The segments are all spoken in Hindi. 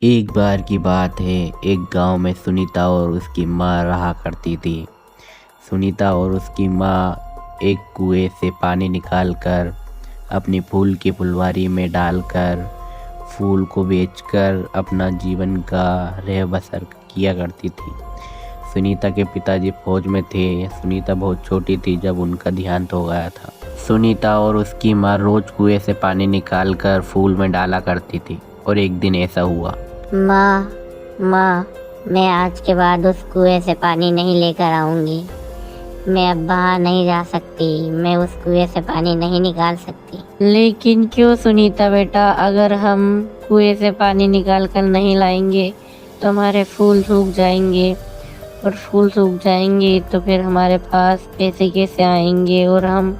एक बार की बात है, एक गांव में सुनीता और उसकी माँ रहा करती थी। सुनीता और उसकी माँ एक कुएं से पानी निकालकर अपनी फूल की फुलवारी में डालकर फूल को बेचकर अपना जीवन का रह बसर किया करती थी। सुनीता के पिताजी फौज में थे। सुनीता बहुत छोटी थी जब उनका देहांत हो गया था। सुनीता और उसकी माँ रोज कुएं से पानी निकालकर फूल में डाला करती थी और एक दिन ऐसा हुआ। माँ माँ, मैं आज के बाद उस कुएं से पानी नहीं लेकर आऊंगी। मैं अब बाहर नहीं जा सकती, मैं उस कुएं से पानी नहीं निकाल सकती। लेकिन क्यों सुनीता बेटा, अगर हम कुएं से पानी निकाल कर नहीं लाएंगे तो हमारे फूल सूख जाएंगे, और फूल सूख जाएंगे तो फिर हमारे पास पैसे कैसे आएंगे और हम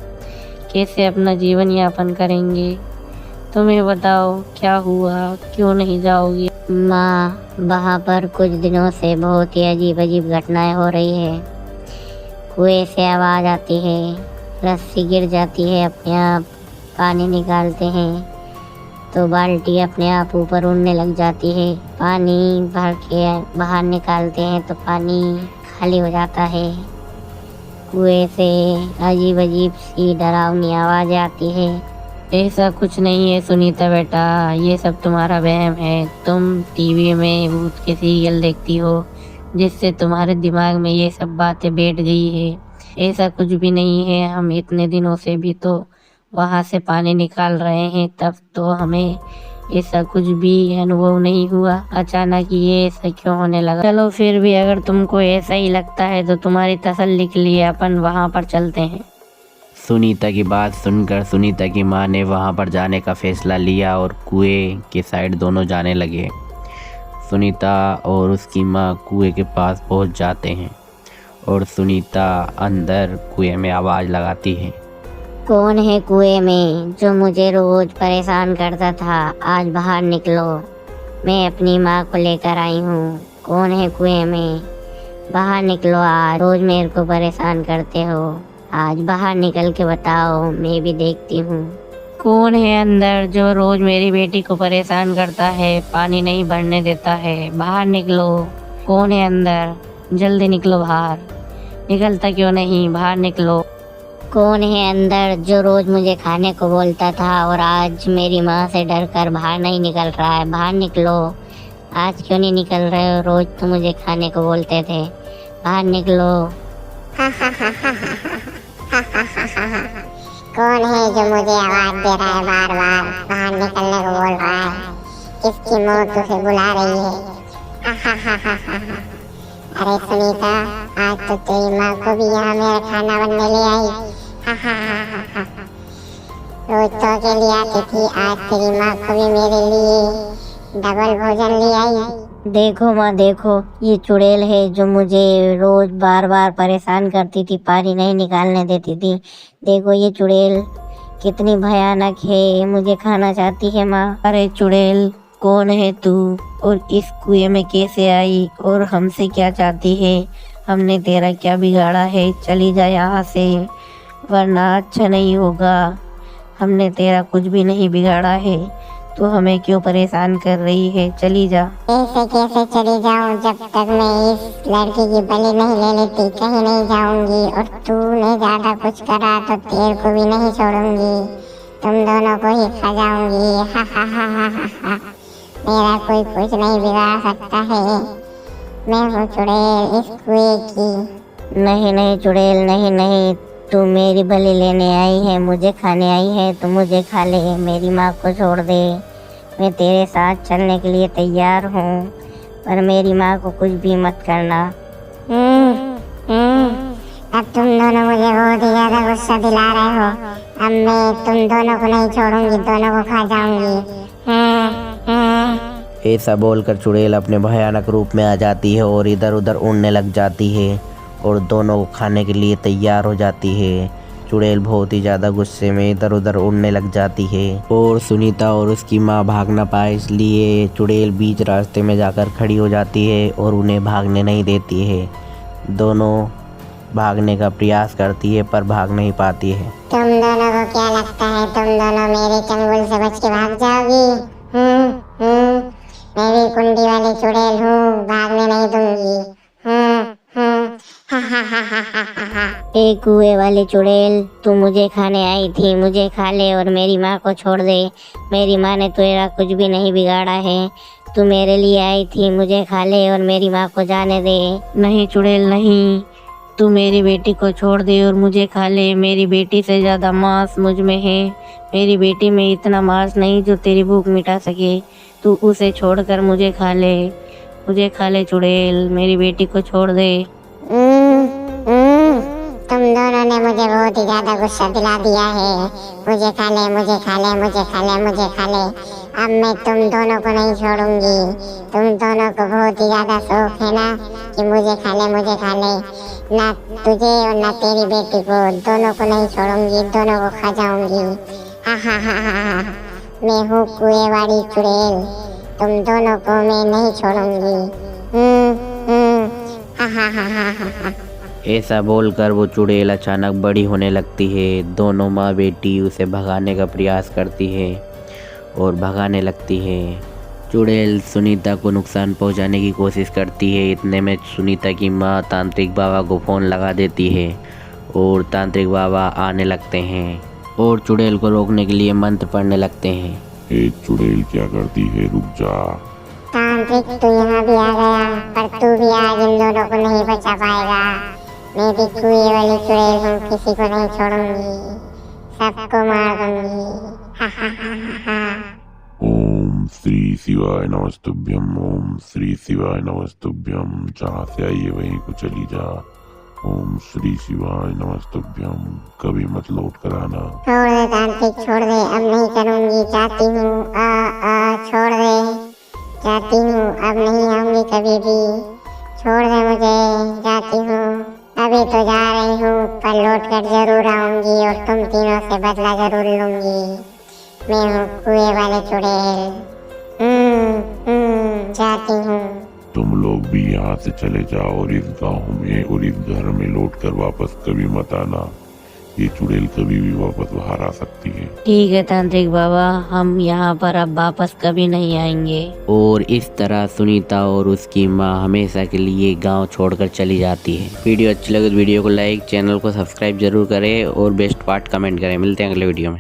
कैसे अपना जीवन यापन करेंगे। तुम्हें बताओ क्या हुआ, क्यों नहीं जाओगी? माँ, वहाँ पर कुछ दिनों से बहुत ही अजीब अजीब घटनाएं हो रही है। कुएं से आवाज़ आती है, रस्सी गिर जाती है अपने आप, पानी निकालते हैं तो बाल्टी अपने आप ऊपर उड़ने लग जाती है। पानी भर के बाहर निकालते हैं तो पानी खाली हो जाता है। कुएं से अजीब अजीब सी डरावनी आवाज़ें आती है। ऐसा कुछ नहीं है सुनीता बेटा, ये सब तुम्हारा वहम है। तुम टीवी में भूत के सीरियल देखती हो जिससे तुम्हारे दिमाग में ये सब बातें बैठ गई है। ऐसा कुछ भी नहीं है। हम इतने दिनों से भी तो वहाँ से पानी निकाल रहे हैं, तब तो हमें ऐसा कुछ भी अनुभव नहीं हुआ। अचानक ये ऐसा क्यों होने लगा? चलो फिर भी अगर तुमको ऐसा ही लगता है तो तुम्हारी तसल्ली के लिए अपन वहाँ पर चलते हैं। सुनीता की बात सुनकर सुनीता की माँ ने वहाँ पर जाने का फैसला लिया और कुएं के साइड दोनों जाने लगे। सुनीता और उसकी माँ कुएं के पास पहुँच जाते हैं और सुनीता अंदर कुएं में आवाज़ लगाती है। कौन है कुएं में जो मुझे रोज परेशान करता था? आज बाहर निकलो, मैं अपनी माँ को लेकर आई हूँ। कौन है कुएं में? बाहर निकलो, आज रोज मेरे को परेशान करते हो। आज बाहर निकल के बताओ, मैं भी देखती हूँ। कौन है अंदर जो रोज मेरी बेटी को परेशान करता है, पानी नहीं भरने देता है? बाहर निकलो। कौन है अंदर? जल्दी निकलो बाहर। निकलता क्यों नहीं? बाहर निकलो। कौन है अंदर जो रोज मुझे खाने को बोलता था और आज मेरी माँ से डर कर बाहर नहीं निकल रहा है? बाहर निकलो। आज क्यों नहीं निकल रहे हो? रोज तो मुझे खाने को बोलते थे। बाहर निकलो। कौन है जो मुझे आवाज दे रहा है बार बार, बाहर निकलने को बोल रहा है? किसकी मौत उसे बुला रही है? अरे सुनीता, आज तो तेरी माँ को भी यहाँ मेरा खाना बनने ले आई। रोज तो अकेली आती थी, आज तेरी माँ को भी मेरे लिए डबल भोजन ले आई। देखो माँ, देखो, ये चुड़ैल है जो मुझे रोज बार बार परेशान करती थी, पानी नहीं निकालने देती थी। देखो ये चुड़ैल कितनी भयानक है, ये मुझे खाना चाहती है माँ। अरे चुड़ैल, कौन है तू और इस कुएं में कैसे आई और हमसे क्या चाहती है? हमने तेरा क्या बिगाड़ा है? चली जा यहाँ से, वरना अच्छा नहीं होगा। हमने तेरा कुछ भी नहीं बिगाड़ा है, तो हमें क्यों परेशान कर रही है? चली जा। ऐसे कैसे चली जाऊं? जब तक मैं इस लड़की की बलि नहीं ले लेती कहीं नहीं जाऊंगी, और तूने ज्यादा कुछ करा तो तेरे को भी नहीं छोड़ूंगी, तुम दोनों को ही खा जाऊंगी। हा हा हा हा हा। मेरा कोई कुछ नहीं बिगाड़ सकता है। मैं हूँ चुड़ैल इस कुएं की। नहीं नहीं चुड़ैल, नहीं नहीं, तू मेरी बलि लेने आई है, मुझे खाने आई है, तो मुझे खा ले। मेरी माँ को छोड़ दे, मैं तेरे साथ चलने के लिए तैयार हूँ, पर मेरी माँ को कुछ भी मत करना। अब तुम दोनों मुझे बहुत ही ज्यादा गुस्सा दिला रहे हो। अब मैं तुम दोनों को नहीं छोड़ूंगी, दोनों को खा जाऊंगी। ऐसा बोलकर चुड़ैल अपने भयानक रूप में आ जाती है और इधर उधर उड़ने लग जाती है और दोनों को खाने के लिए तैयार हो जाती है। चुड़ैल बहुत ही ज़्यादा गुस्से में इधर उधर उड़ने लग जाती है और सुनीता और उसकी माँ भाग ना पाए, इसलिए चुड़ैल बीच रास्ते में जाकर खड़ी हो जाती है और उन्हें भागने नहीं देती है। दोनों भागने का प्रयास करती है पर भाग नहीं पाती है। तुम दोनों को क्या लगता है तुम दोनों मेरे चंगुल से बच के भाग जाओगी? मैं भी कुंडी वाली चुड़ैल हूँ, भागने नहीं दूंगी। हा हा हा हा हा हा हा। ए कुएं वाली चुड़ैल, तू मुझे खाने आई थी, मुझे खा ले और मेरी माँ को छोड़ दे। मेरी माँ ने तेरा कुछ भी नहीं बिगाड़ा है। तू मेरे लिए आई थी, मुझे खा ले और मेरी माँ को जाने दे। नहीं चुड़ैल नहीं, तू मेरी बेटी को छोड़ दे और मुझे खा ले। मेरी बेटी से ज़्यादा मांस मुझ में है। मेरी बेटी में इतना मांस नहीं जो तेरी भूख मिटा सके। तू उसे छोड़कर मुझे खा ले। मुझे खा ले चुड़ैल, मेरी बेटी को छोड़ दे। तुम दोनों ने मुझे बहुत ही ज्यादा गुस्सा दिला दिया है। मुझे खा ले, मुझे खा ले, मुझे खा ले, मुझे खा ले। अब मैं तुम दोनों को नहीं छोड़ूंगी। तुम दोनों को बहुत ही ज्यादा शौक है ना कि मुझे खा ले, मुझे खा ले। ना तुझे और ना तेरी बेटी को, दोनों को नहीं छोड़ूंगी, दोनों को खा जाऊंगी। हा हा हा हा हा। मैं हूँ कुएं वाली चुड़ैल, तुम दोनों को मैं नहीं छोड़ूंगी। हा हा हा हा हा। ऐसा बोलकर वो चुड़ैल अचानक बड़ी होने लगती है। दोनों माँ बेटी उसे भगाने का प्रयास करती है और भगाने लगती है। चुड़ैल सुनीता को नुकसान पहुंचाने की कोशिश करती है। इतने में सुनीता की माँ तांत्रिक बाबा को फ़ोन लगा देती है और तांत्रिक बाबा आने लगते हैं और चुड़ैल को रोकने के लिए मंत्र पढ़ने लगते हैं। ए चुड़ैल क्या करती है, रुक जा। तांत्रिक तू यहाँ भी आ गया, पर तू भी आज इन दोनों को नहीं बचा पाएगा। मैं भी कुएं वाली चुड़ैल हूँ, किसी को नहीं छोड़ूंगी, सबको मार दूंगी। हा हा हा हा हा। ओम श्री शिवाय नमस्तुभ्यम, ओम श्री शिवाय नमस्तुभ्यम। जहाँ से आई है वहीं को चली जा। ओम श्री शिवाय नमस्तुभ्यम, कभी मत लौट कर आना। छोड़ दे तांत्रिक, छोड़ दे, अब नहीं करूंगी, जाती हूँ। छोड़ दे, जाती हूँ, अब नहीं आऊंगी कभी भी। छोड़ दे मुझे, जाती हूँ। अभी तो जा रही हूँ, पर लौट कर जरूर आऊंगी और तुम तीनों से बदला जरूर लूंगी। मैं हूँ कुएं वाले चुड़ैल। जाती हूँ। तुम लोग भी यहाँ से चले जाओ और इस गांव में और इस घर में लौटकर वापस कभी मत आना। ये चुड़ैल कभी भी वापस बाहर आ सकती है। ठीक है तांत्रिक बाबा, हम यहाँ पर अब वापस कभी नहीं आएंगे। और इस तरह सुनीता और उसकी माँ हमेशा के लिए गांव छोड़कर चली जाती है। वीडियो अच्छी लगे तो वीडियो को लाइक, चैनल को सब्सक्राइब जरूर करें और बेस्ट पार्ट कमेंट करें। मिलते हैं अगले वीडियो में।